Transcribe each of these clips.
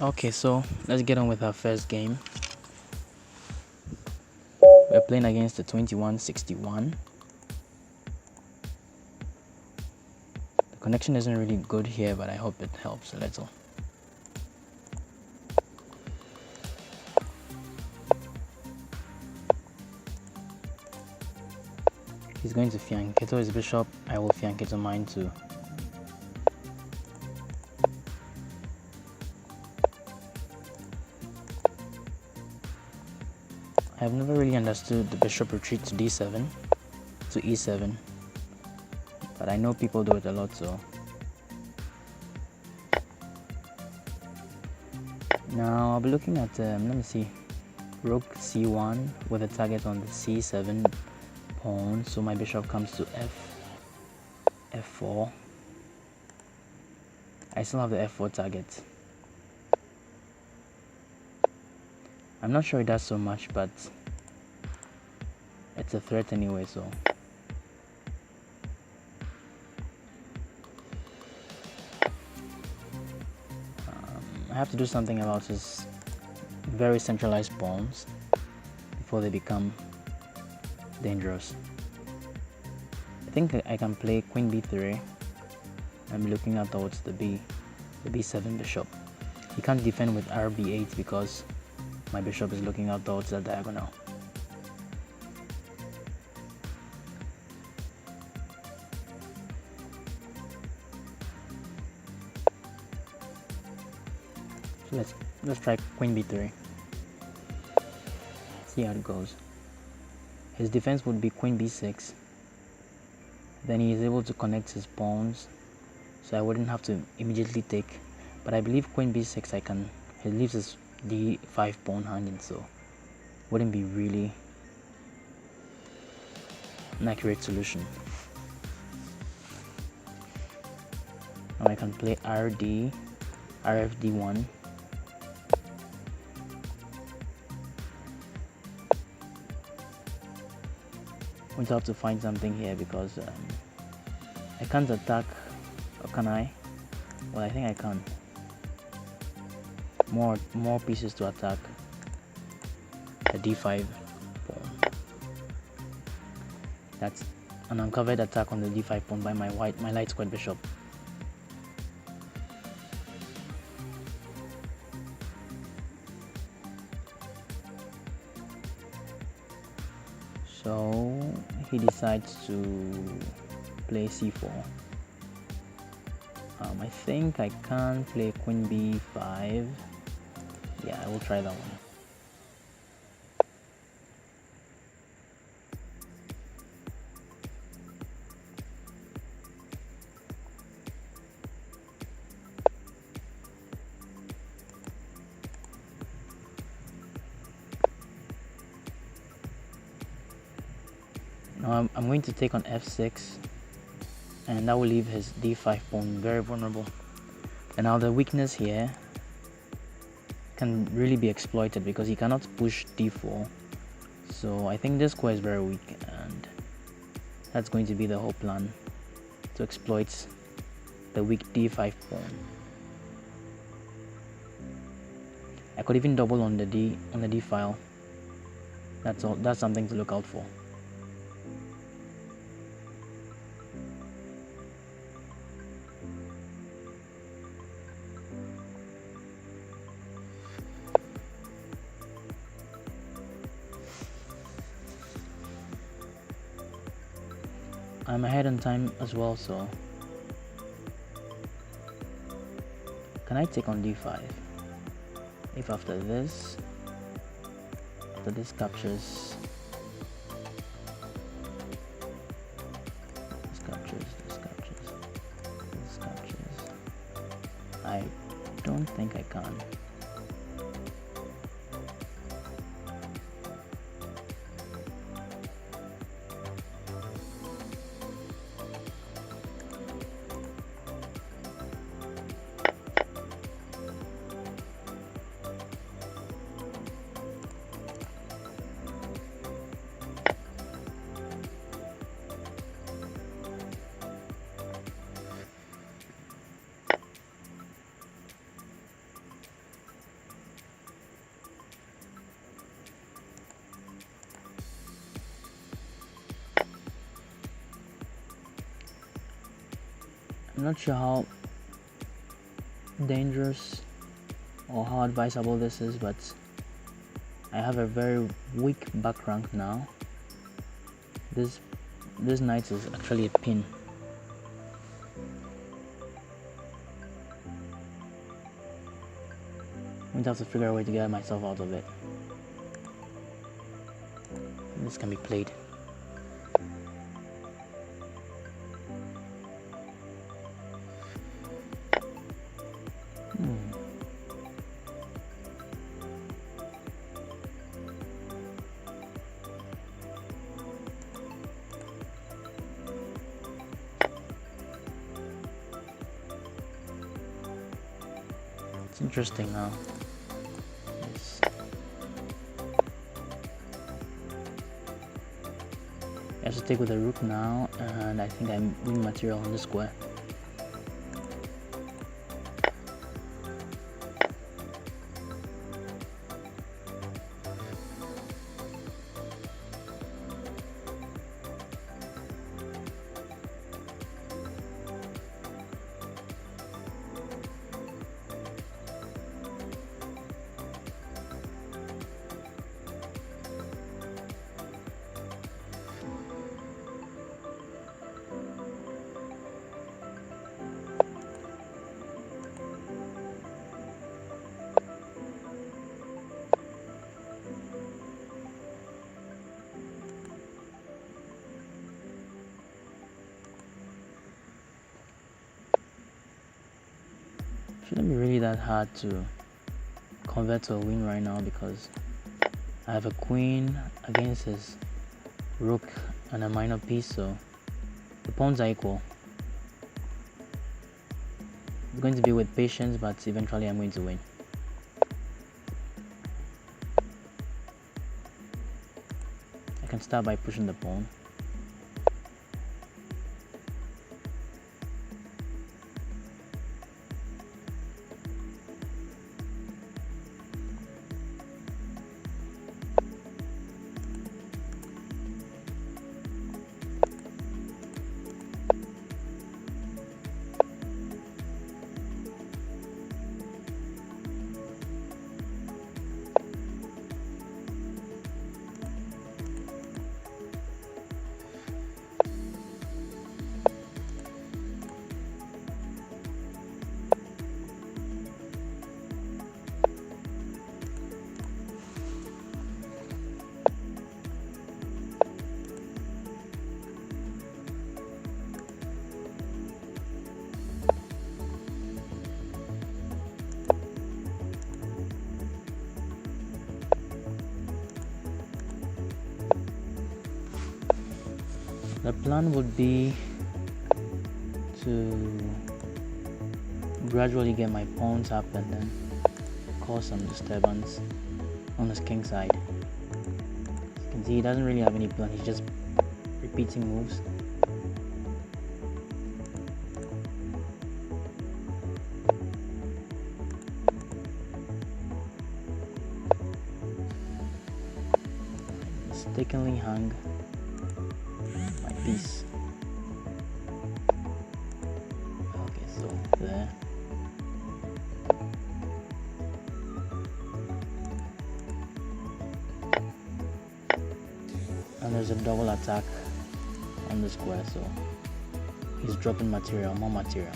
Okay, so let's get on with our first game. We're playing against the 2161. The connection isn't really good here, but I hope it helps a little. He's going to fianchetto his bishop. I will fianchetto mine too. I've never really understood the bishop retreat to d7, to e7, but I know people do it a lot, so. Now I'll be looking at, let me see, rook c1 with a target on the c7 pawn, so my bishop comes to f4. I still have the f4 target. I'm not sure it does so much, but it's a threat anyway, so. I have to do something about his very centralized pawns before they become dangerous. I think I can play queen b3. I'm looking out towards the b7 bishop. He can't defend with rb8 because my bishop is looking out towards the diagonal. So let's try queen b3. See how it goes. His defense would be queen b6. Then he is able to connect his pawns, so I wouldn't have to immediately take. But I believe queen b6 he leaves his d5 pawn hanging, so wouldn't be really an accurate solution. Now I can play rfd1. I'm going to have to find something here because I can't attack, or can I? Well, I think I can. More pieces to attack the d5 pawn. That's an uncovered attack on the d5 pawn by my light squared bishop. So he decides to play c4. I think I can play queen b5. Yeah, I will try that one. Now I'm going to take on f6, and that will leave his d5 pawn very vulnerable. And now the weakness here can really be exploited because he cannot push d4. So I think this square is very weak, and that's going to be the whole plan, to exploit the weak d5 pawn. I could even double on the d file. That's something to look out for. I'm ahead on time as well, so can I take on d5? If after this captures, this captures, I don't think I can. I'm not sure how dangerous or how advisable this is, but I have a very weak back rank now. This knight is actually a pin. I'm going to have to figure out a way to get myself out of it. This can be played. It's interesting now. Yes. I have to take with the rook now, and I think I win material on the square. Shouldn't be really that hard to convert to a win right now, because I have a queen against his rook and a minor piece, so the pawns are equal. It's going to be with patience, but eventually I'm going to win. I can start by pushing the pawn. The plan would be to gradually get my pawns up and then cause some disturbance on his king side. As you can see, he doesn't really have any plan, he's just repeating moves. Mistakenly hung my piece. Okay, so there. And there's a double attack on the square, so he's dropping material, more material.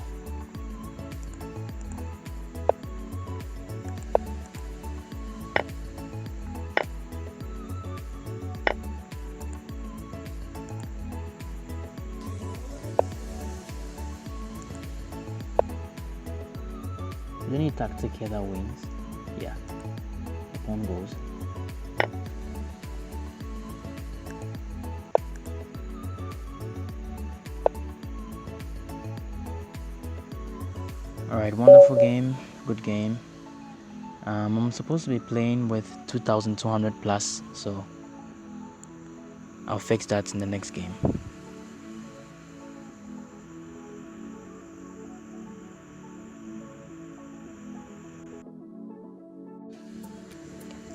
Is there any tactic here that wins? Yeah, the pawn goes. Alright, wonderful game, good game. I'm supposed to be playing with 2200 plus, so I'll fix that in the next game.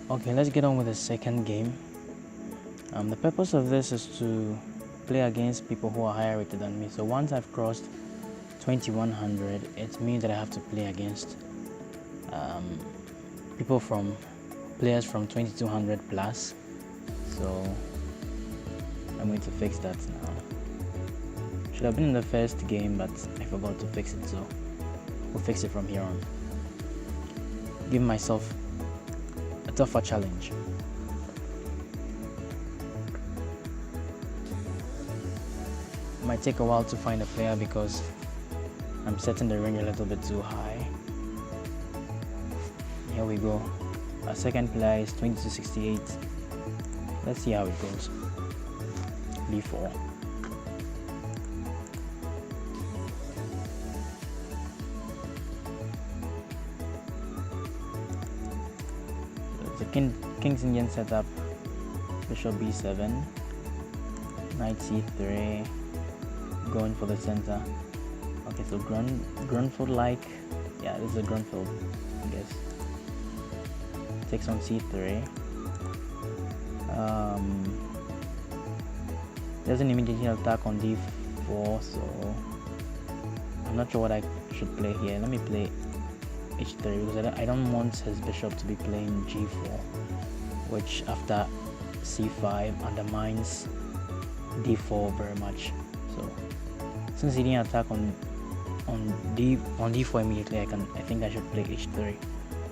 Okay, let's get on with the second game. The purpose of this is to play against people who are higher rated than me. So once I've crossed 2100, it means that I have to play against players from 2200 plus. So I'm going to fix that now. Should have been in the first game, but I forgot to fix it, so we'll fix it from here on. Give myself a tougher challenge. It might take a while to find a player because I'm setting the range a little bit too high. Here we go. Our second player is 2268. Let's see how it goes. B4. The King's Indian setup. Bishop B7. Knight C3. Going for the center. Okay, so Grunfeld like. Yeah, this is a Grunfeld, I guess. Takes on C3. Doesn't immediately attack on D4, so I'm not sure what I should play here. Let me play H3 because I don't want his bishop to be playing G4, which after C5 undermines D4 very much. So since he didn't attack on D4 immediately, I think I should play H3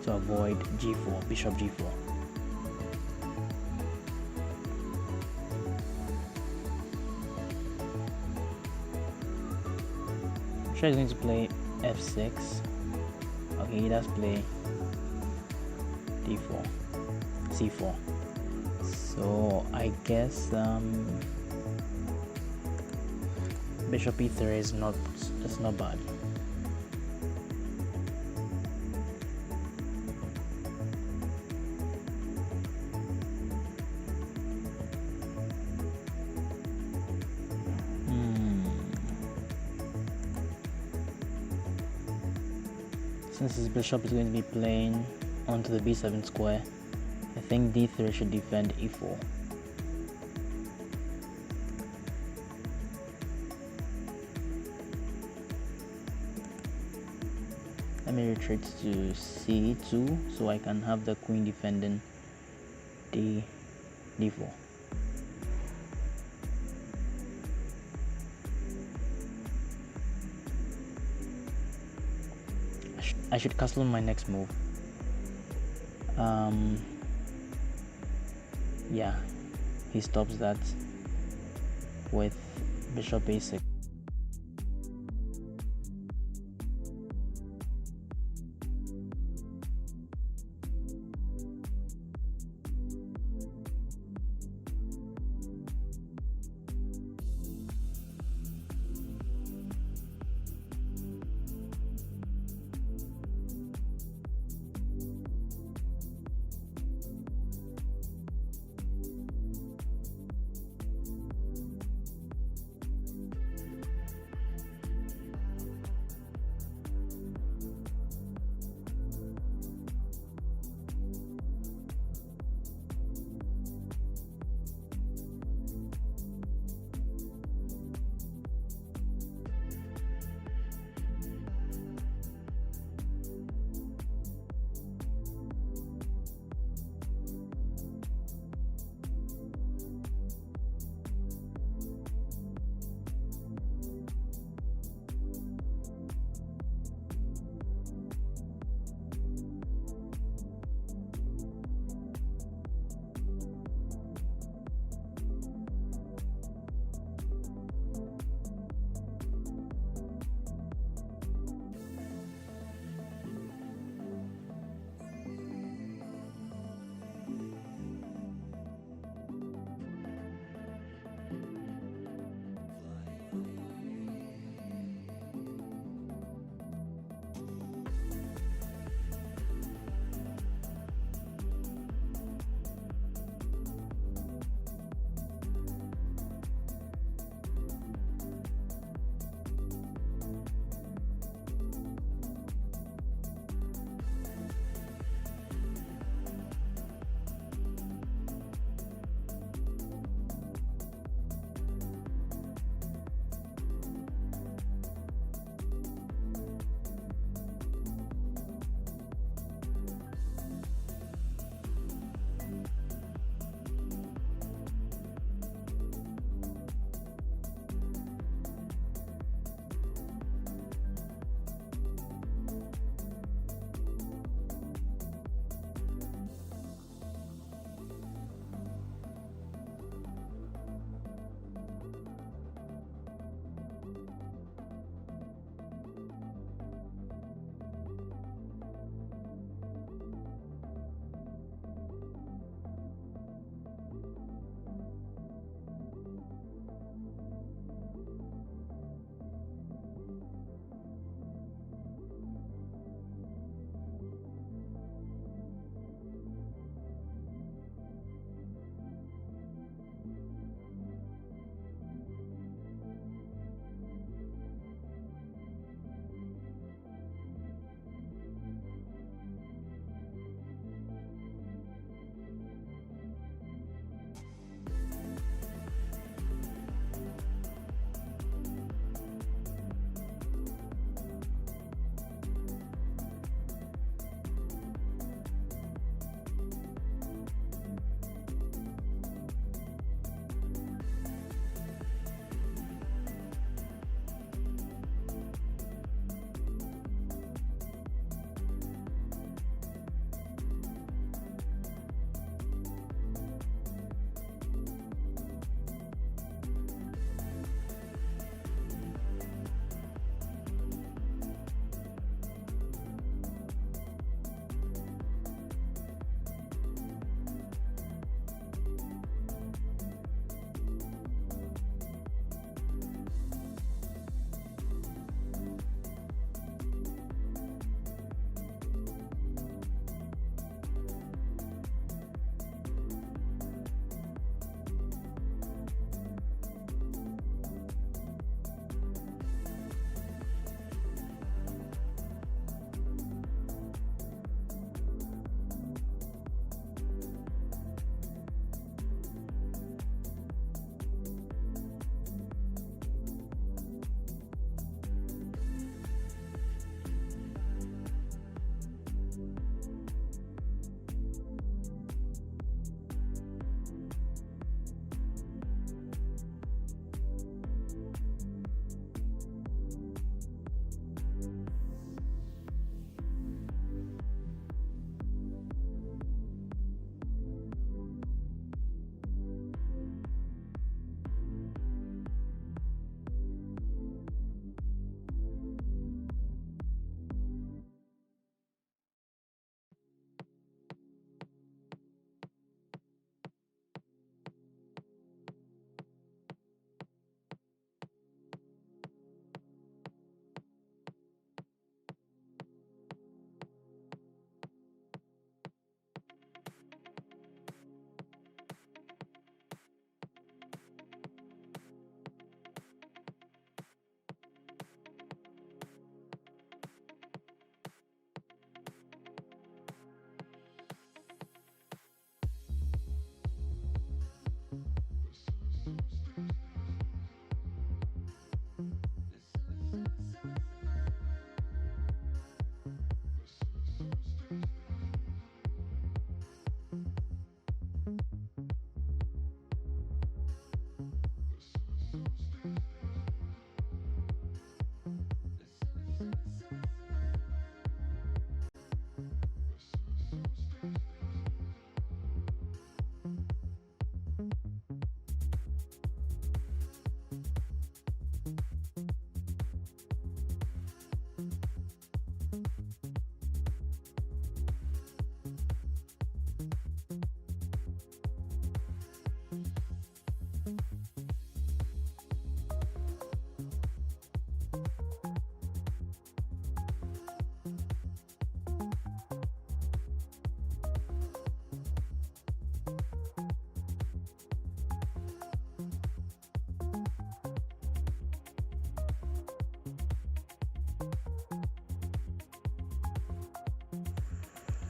to avoid G4, bishop G4. I'm sure he's going to play F6. Okay, he does play D4, C4. So I guess bishop E3 is not bad. Since his bishop is going to be playing onto the B7 square, I think D3 should defend E4. Let me retreat to C2 so I can have the queen defending D4. I should castle on my next move. Yeah, he stops that with bishop A6.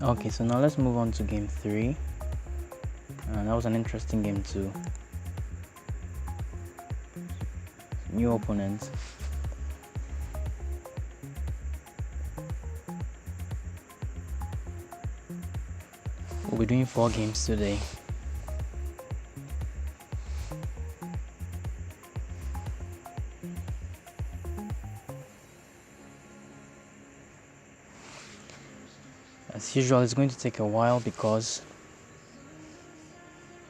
Okay, so now let's move on to game 3. That was an interesting game too. New opponents. We'll be doing 4 games today. As usual, it's going to take a while because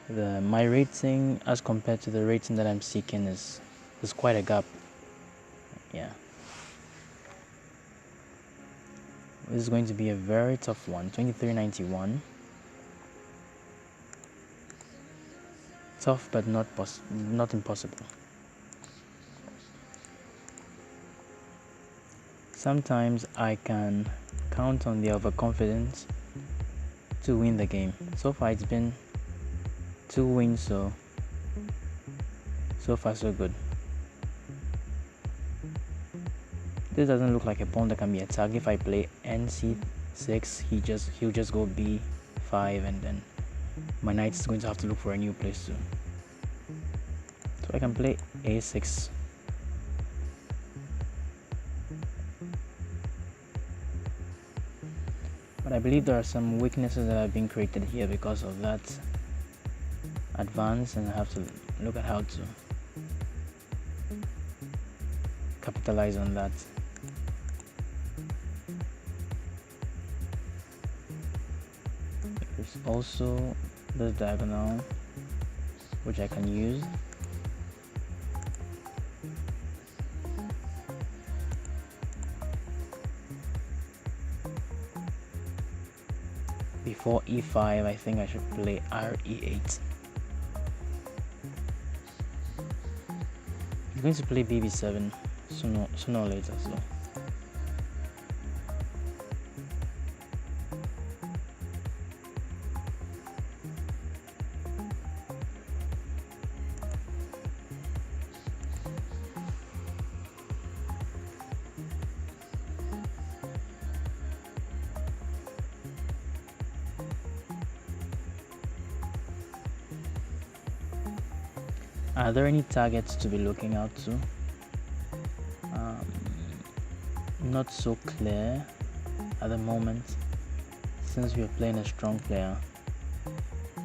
my rating as compared to the rating that I'm seeking is quite a gap. Yeah. This is going to be a very tough one. 2391. Tough but not impossible. Sometimes I can count on the overconfidence to win the game. So far it's been 2 wins, so far so good. This doesn't look like a pawn that can be attacked. If I play nc6, he'll just go b5, and then my knight is going to have to look for a new place too. So I can play a6. But I believe there are some weaknesses that have been created here because of that advance, and I have to look at how to capitalize on that. There's also this diagonal which I can use. Before e5, I think I should play re8. He's going to play bb7 sooner or later, so are there any targets to be looking out to? Not so clear at the moment. Since we are playing a strong player,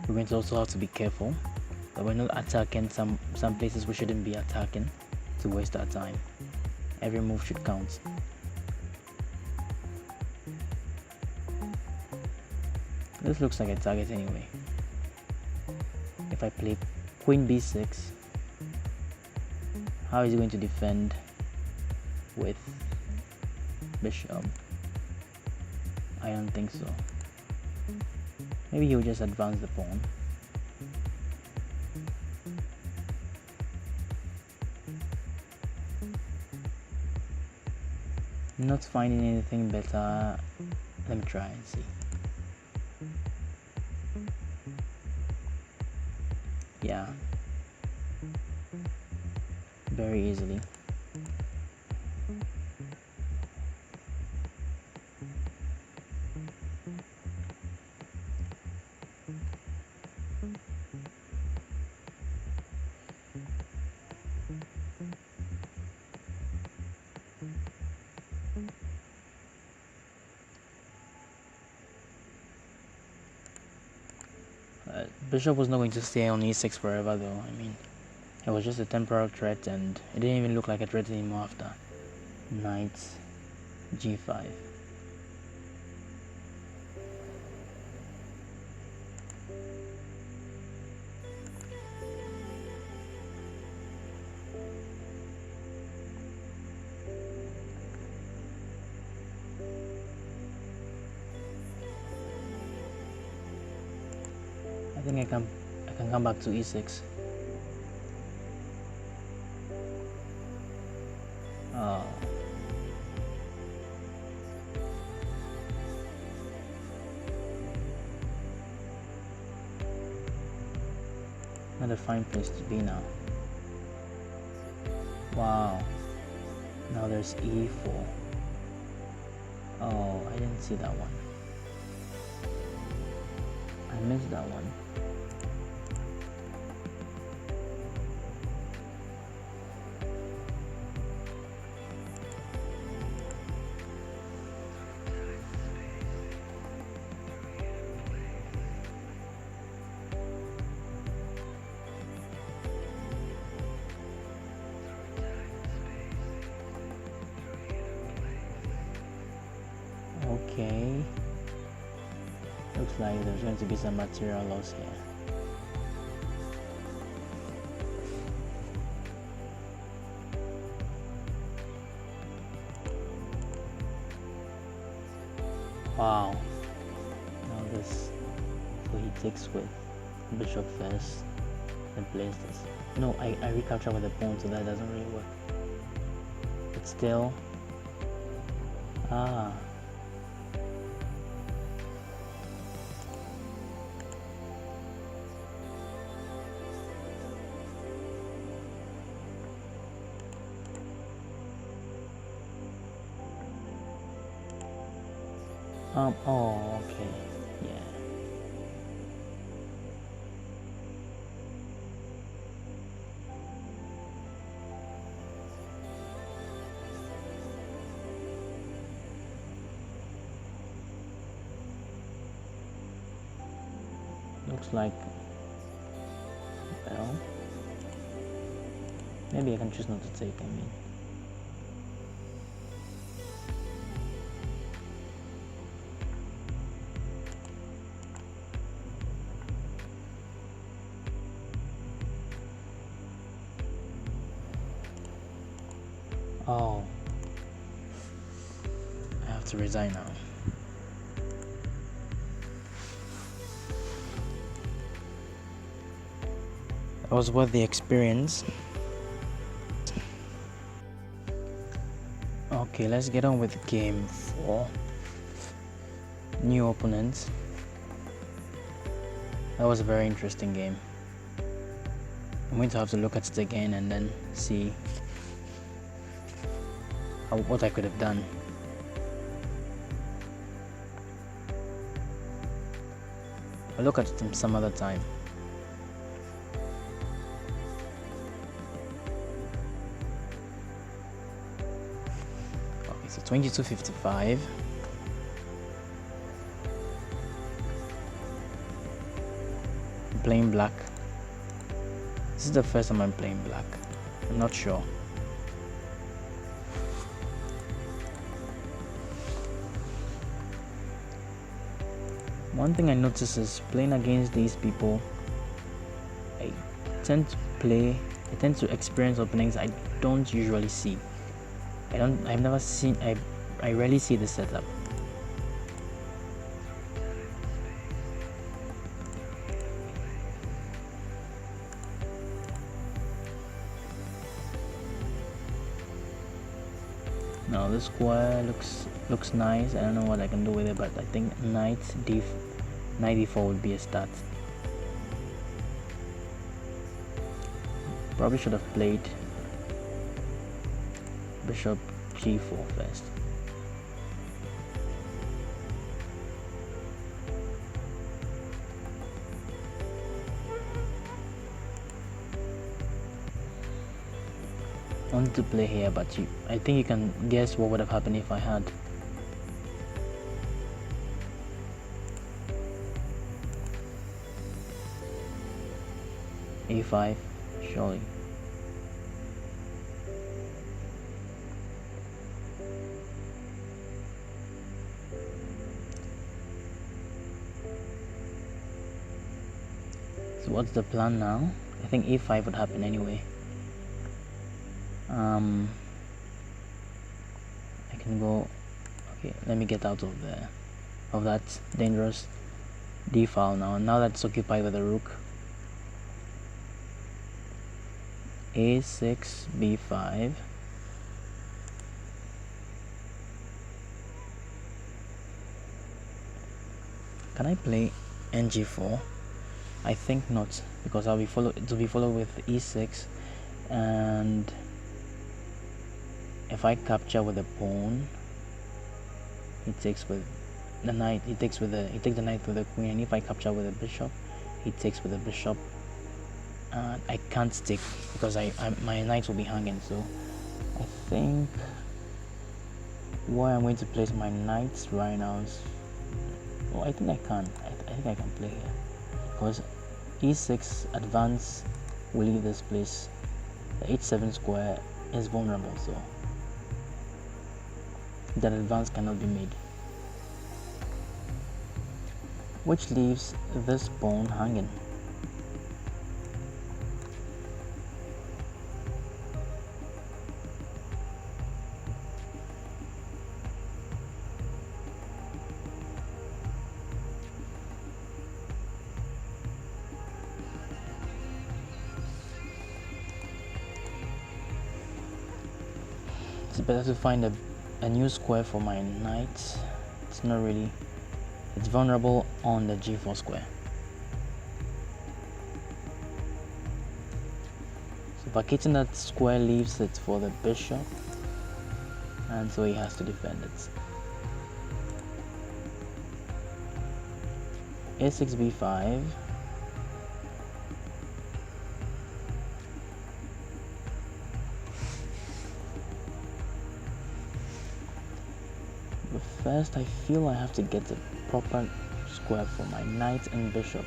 we're going to also have to be careful that we're not attacking some places we shouldn't be attacking to waste our time. Every move should count. This looks like a target anyway. If I play queen b6, how is he going to defend with bishop? I don't think so. Maybe he'll just advance the pawn. Not finding anything better. Let me try and see. Yeah, very easily. Bishop was not going to stay on e6 forever though. I mean, it was just a temporary threat, and it didn't even look like a threat anymore after knight g5. I think I can come back to e6. Oh. Not a fine place to be now. Wow. Now there's e4. Oh, I didn't see that one. missed that one. Okay, looks like there's going to be some material loss here. Wow, now this, so he takes with bishop first and plays this. No, I recapture with the pawn, so that doesn't really work. But still, oh, okay, yeah. Looks like, well, maybe I can choose not to take, I mean. Oh, I have to resign now. It was worth the experience. Okay, let's get on with game 4. New opponents. That was a very interesting game. I'm going to have to look at it again and then see what I could have done. I'll look at it some other time. Okay, so 22:55. I'm playing black. This is the first time I'm playing black. I'm not sure. One thing I notice is playing against these people, I tend to experience openings I don't usually see. I rarely see the setup. Now this square looks nice. I don't know what I can do with it, but I think knight d4 would be a start. Probably should have played bishop g4 first. I wanted to play here, but I think you can guess what would have happened if I had. a5, surely. So what's the plan now? I think a5 would happen anyway. I can go. Okay, let me get out of that dangerous d file now. And now that it's occupied with a rook, a6, b5. Can I play ng4? I think not, because it will be followed with e6, and if I capture with a pawn, he takes with the knight. He takes the knight with the queen, and if I capture with the bishop, he takes with the bishop. And I can't take because my knight will be hanging. So I think where I'm going to place my knights right now is, well, I think I can. I think I can play here because e6 advance will leave this place. The h7 square is vulnerable, so that advance cannot be made, which leaves this pawn hanging. It's better to find a new square for my knight. It's not really, it's vulnerable on the g4 square. So vacating that square leaves it for the bishop, and so he has to defend it. a6 b5. But first I feel I have to get a proper square for my knight and bishop.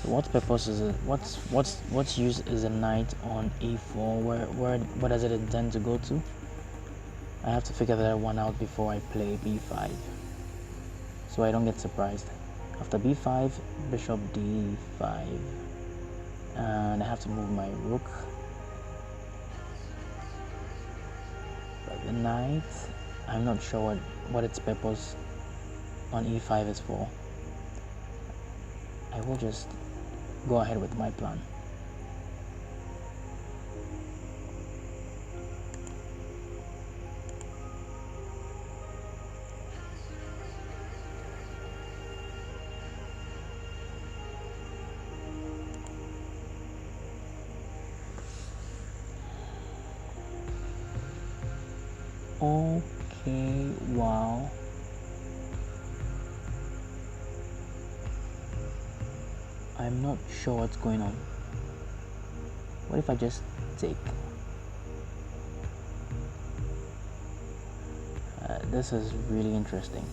So what purpose is it? What's use is a knight on e4? Where does it intend to go to? I have to figure that one out before I play b5, so I don't get surprised. After b5, bishop d5, and I have to move my rook. But the knight, I'm not sure what its purpose on e5 is for. I will just go ahead with my plan. Okay, wow. I'm not sure what's going on. What if I just take? This is really interesting.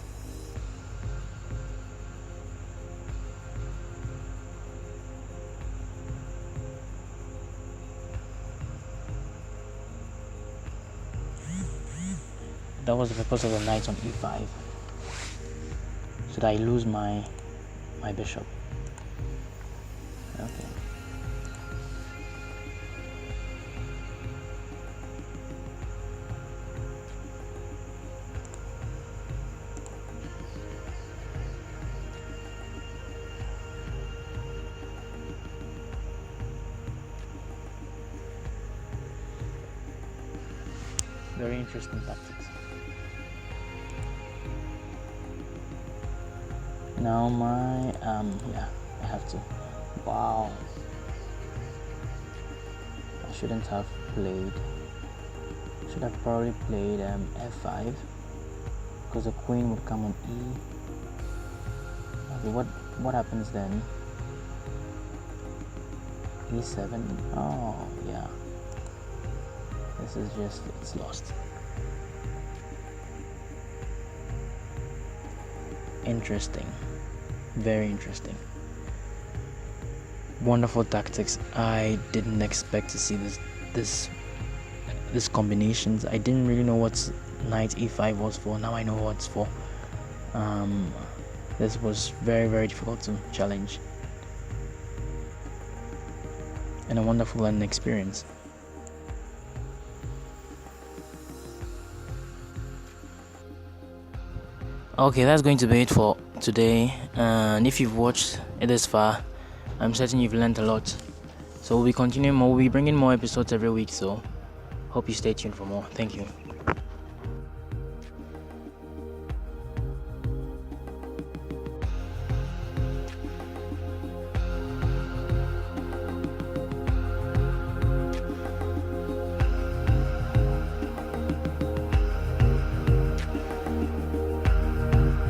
That was the purpose of the knight on e5. Should I lose my bishop? Okay. Very interesting tactics. Now my yeah, I have to. Wow. I shouldn't have played. Should have probably played f5 because the queen would come on e. Okay, what happens then? e7. Oh yeah. This is just, it's lost. Interesting. Very interesting. Wonderful tactics. I didn't expect to see this combinations. I didn't really know what knight e5 was for. Now I know what it's for. This was very, very difficult to challenge, and a wonderful learning experience. Okay, that's going to be it for today, and if you've watched it this far, I'm certain you've learned a lot. So we'll be continuing more, we'll be bringing more episodes every week, so hope you stay tuned for more. Thank you.